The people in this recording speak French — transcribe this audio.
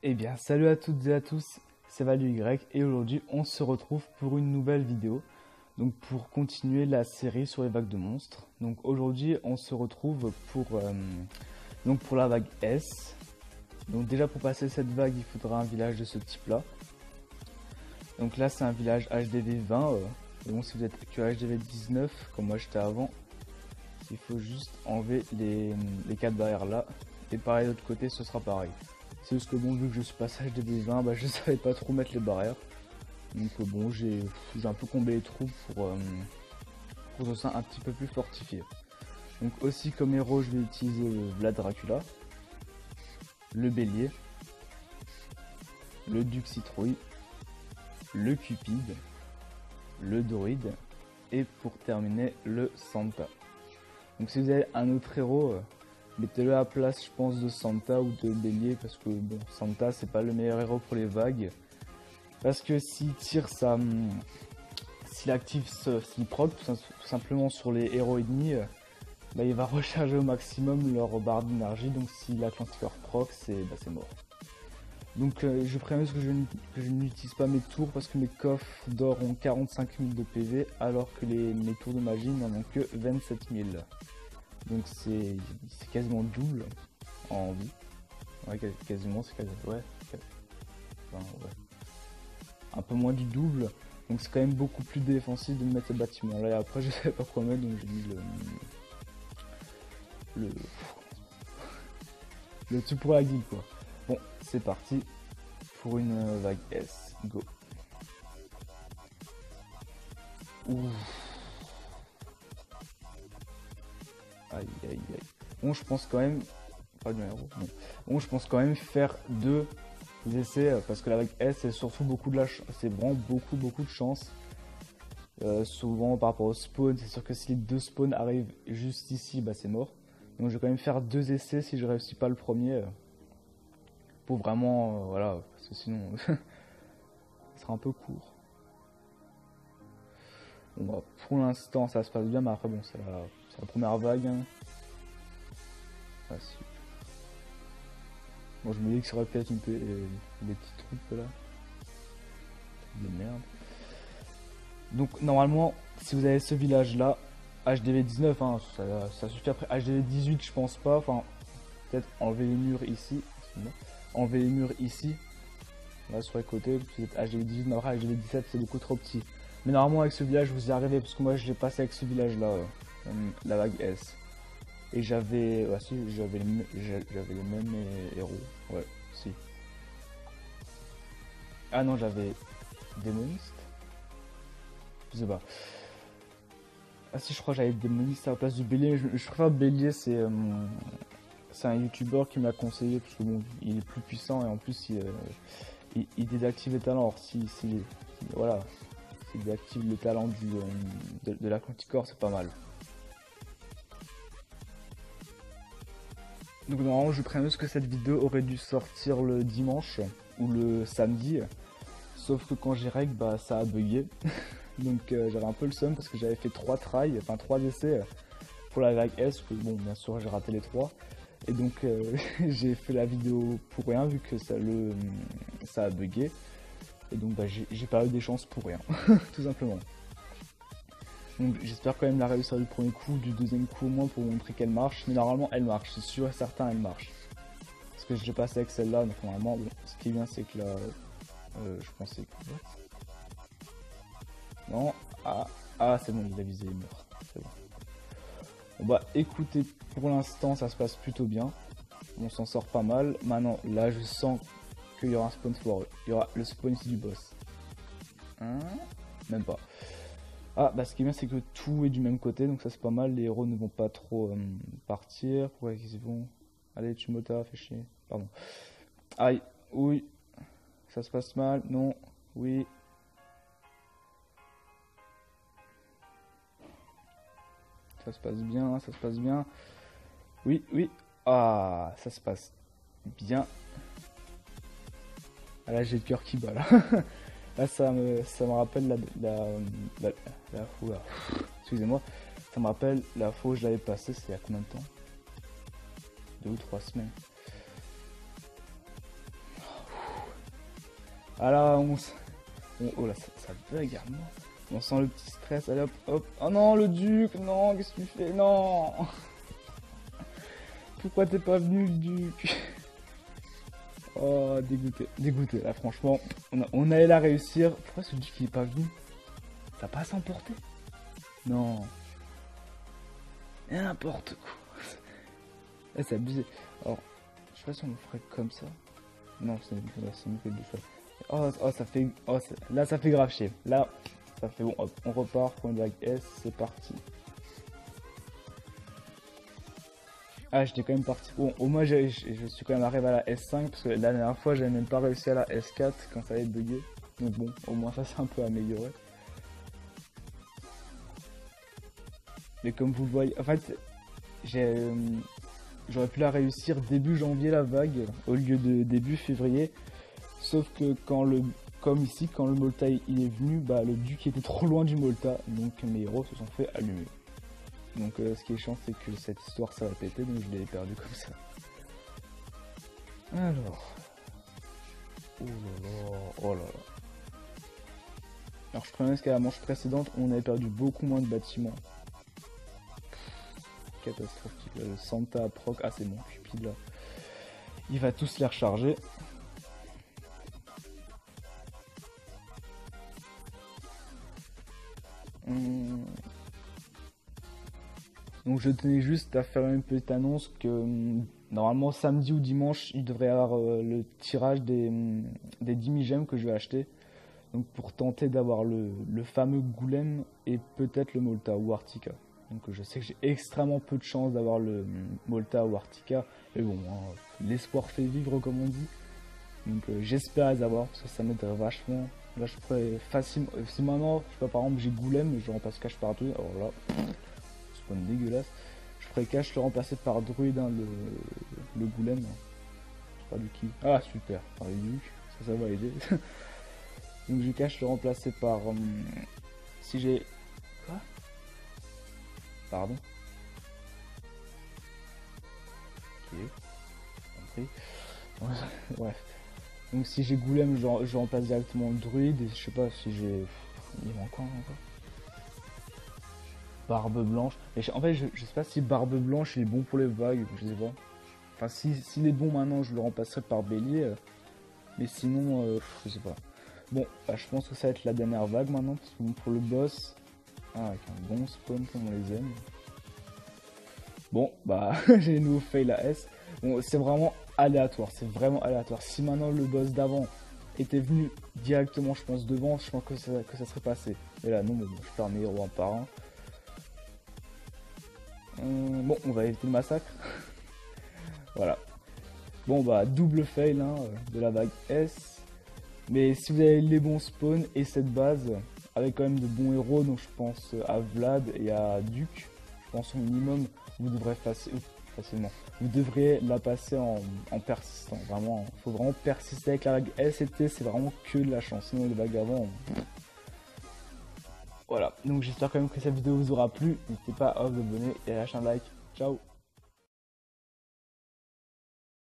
Eh bien, salut à toutes et à tous, c'est Valu Y et aujourd'hui on se retrouve pour une nouvelle vidéo. Donc pour continuer la série sur les vagues de monstres. Donc aujourd'hui on se retrouve pour la vague S. Donc déjà pour passer cette vague il faudra un village de ce type là. Donc là c'est un village HDV 20. Et donc si vous êtes que HDV 19 comme moi j'étais avant, il faut juste enlever les 4 barrières là. Et pareil de l'autre côté ce sera pareil. C'est juste que bon, vu que je suis passé HDV 20, bah, je savais pas trop mettre les barrières. Donc bon, j'ai un peu comblé les trous pour que ce soit un petit peu plus fortifié. Donc aussi comme héros, je vais utiliser le Vlad Dracula, le Bélier, le Duc Citrouille, le Cupide, le Druide et pour terminer le Santa. Donc si vous avez un autre héros, mettez-le à la place je pense de Santa ou de Bélier parce que bon, Santa c'est pas le meilleur héros pour les vagues. Parce que s'il tire ça, s'il active s'il proc tout simplement sur les héros ennemis, bah, il va recharger au maximum leur barre d'énergie. Donc si la Quanticore proc c'est mort. Donc je préviens que je n'utilise pas mes tours parce que mes coffres d'or ont 45 000 de PV alors que mes tours de magie n'en ont que 27 000. Donc c'est quasiment double en vie. Ouais, quasiment, c'est quasiment. Ouais. Enfin, ouais. Un peu moins du double. Donc c'est quand même beaucoup plus défensif de mettre ce bâtiment là. Et après, je savais pas quoi mettre, donc j'ai mis le tout pour la guilde quoi. Bon, c'est parti pour une vague S. Go. Ouh. Aïe aïe aïe. Bon, je pense quand même. Pas du héros. Bon, je pense quand même faire 2 essais parce que la vague S c'est surtout beaucoup de la chance. C'est vraiment beaucoup de chance. Souvent par rapport au spawn, c'est sûr que si les 2 spawns arrivent juste ici, bah c'est mort. Donc je vais quand même faire 2 essais si je réussis pas le premier. Pour vraiment. Voilà. Parce que sinon. ça sera un peu court. Bon, bah, pour l'instant ça se passe bien, mais après bon, c'est la première vague. Hein. Ah, si. Bon, je me dis que ça aurait peut-être des petites troupes là. De merde. Donc normalement, si vous avez ce village là, HDV 19, hein, ça suffit après. HDV 18, je pense pas. Enfin, peut-être enlever les murs ici. Enlever les murs ici. Là sur les côtés. Vous êtes HDV 18, mais après HDV 17, c'est beaucoup trop petit. Mais normalement, avec ce village, vous y arrivez. Parce que moi, je l'ai passé avec ce village là. La vague S. Et j'avais. Ah si, j'avais les mêmes héros. Ouais, si. Ah non, j'avais démoniste. Je sais pas. Ah si, je crois que j'avais démoniste à la place du bélier. Je préfère bélier, c'est un youtubeur qui me l'a conseillé parce que bon, il est plus puissant et en plus il désactive les talents. Alors voilà, s'il désactive les talents de la Quanticore, c'est pas mal. Donc normalement je préviens que cette vidéo aurait dû sortir le dimanche ou le samedi. Sauf que quand j'ai règle, bah ça a bugué. Donc j'avais un peu le seum parce que j'avais fait 3 tries, enfin 3 essais pour la vague S, que bon bien sûr j'ai raté les 3. Et donc j'ai fait la vidéo pour rien vu que ça a bugué. Et donc bah, j'ai pas eu des chances pour rien, tout simplement. Donc j'espère quand même la réussir du premier coup, du deuxième coup au moins pour vous montrer qu'elle marche. Mais normalement elle marche, c'est sûr et certain elle marche. Parce que je l'ai passé avec celle-là, donc normalement bon, ce qui est bien c'est que là, je pensais que... Non, ah c'est bon, il a visé les murs, c'est bon. Bon bah écoutez, pour l'instant ça se passe plutôt bien. On s'en sort pas mal. Maintenant là je sens qu'il y aura un spawn foireux. Il y aura le spawn ici du boss. Hein, même pas. Ah bah ce qui est bien c'est que tout est du même côté, donc ça c'est pas mal. Les héros ne vont pas trop partir. Pourquoi ils vont? Allez tu m'ota, fais chier. Pardon. Aïe, oui. Ça se passe mal, non, oui. Ça se passe bien, ça se passe bien. Oui, oui. Ah, ça se passe bien. Ah là, j'ai le cœur qui bat là. Là, ça me rappelle excusez-moi. Ça me rappelle la fois où je l'avais passé, c'était il y a combien de temps? 2 ou 3 semaines. Ah là, oh là, ça bug à mort. On sent le petit stress. Allez hop, hop. Oh non, le duc, non, qu'est-ce que tu fais? Non. Pourquoi t'es pas venu, le duc? Oh, dégoûté, dégoûté. Là, franchement, on allait la réussir. Pourquoi ce duc il est pas venu? Ça passe emporté? Non. N'importe quoi. C'est abusé. Alors, je sais pas si on le ferait comme ça. Non, c'est mieux que de faire. Oh, ça fait. Oh, là, ça fait grave chier. Là, ça fait bon. Hop, on repart pour une vague S. C'est parti. Ah, j'étais quand même parti. Bon, au moins, je suis quand même arrivé à la S5 parce que la dernière fois, j'avais même pas réussi à la S4 quand ça avait bugué. Donc bon, au moins, ça s'est un peu amélioré. Mais comme vous le voyez, en fait, j'aurais pu la réussir début janvier la vague au lieu de début février. Sauf que comme ici, quand le Molta il est venu, bah le duc était trop loin du Molta, donc mes héros se sont fait allumer. Donc ce qui est chiant, c'est que cette histoire ça va péter, donc je l'ai perdu comme ça. Alors, oh là là, oh là là. Alors je préviens qu'à la manche précédente, on avait perdu beaucoup moins de bâtiments. Catastrophique, là, le Santa proc, ah c'est bon, Cupid là. Il va tous les recharger. Donc je tenais juste à faire une petite annonce que normalement samedi ou dimanche il devrait y avoir le tirage des 10 000 gemmes que je vais acheter. Donc pour tenter d'avoir le fameux Goulem et peut-être le Molta ou Artica. Donc je sais que j'ai extrêmement peu de chance d'avoir le Molta ou Artica. Mais bon, hein, l'espoir fait vivre comme on dit. Donc j'espère les avoir parce que ça m'aiderait vachement. Là je pourrais facilement, si maintenant, je sais pas, par exemple j'ai Goulem, je remplace cache par deux, alors là, spawn dégueulasse. Je ferais cache le remplacer par druide, hein, le Goulem. Je sais pas du qui. Ah super, par les ducs, ça va aider. Donc je cache le remplacer par... si j'ai... Quoi? Pardon. Ok. Compris. Bref. Donc si j'ai Goulem, je remplace directement le druide. Et je sais pas si j'ai... Il manque quoi encore? Barbe blanche. Et en fait, je sais pas si Barbe blanche il est bon pour les vagues, je sais pas. Enfin, s'il est bon maintenant, je le remplacerai par bélier. Mais sinon, je sais pas. Bon, bah, je pense que ça va être la dernière vague maintenant, parce que bon, pour le boss, avec un bon spawn comme on les aime. Bon, bah, j'ai nouveau fail à S. Bon, c'est vraiment aléatoire, c'est vraiment aléatoire. Si maintenant le boss d'avant était venu directement, je pense, devant, je pense que ça serait passé. Et là, non, mais bon, je perds mes héros un par un. Bon, on va éviter le massacre. Voilà. Bon, bah, double fail hein, de la vague S. Mais si vous avez les bons spawns et cette base, avec quand même de bons héros, donc je pense à Vlad et à Duc, je pense au minimum, vous devrez facilement. Vous devrez la passer en persistant. Vraiment, il faut vraiment persister avec la vague S et T, c'est vraiment que de la chance. Sinon les vagues avant... Voilà, donc j'espère quand même que cette vidéo vous aura plu. N'hésitez pas à vous abonner et à lâcher un like. Ciao!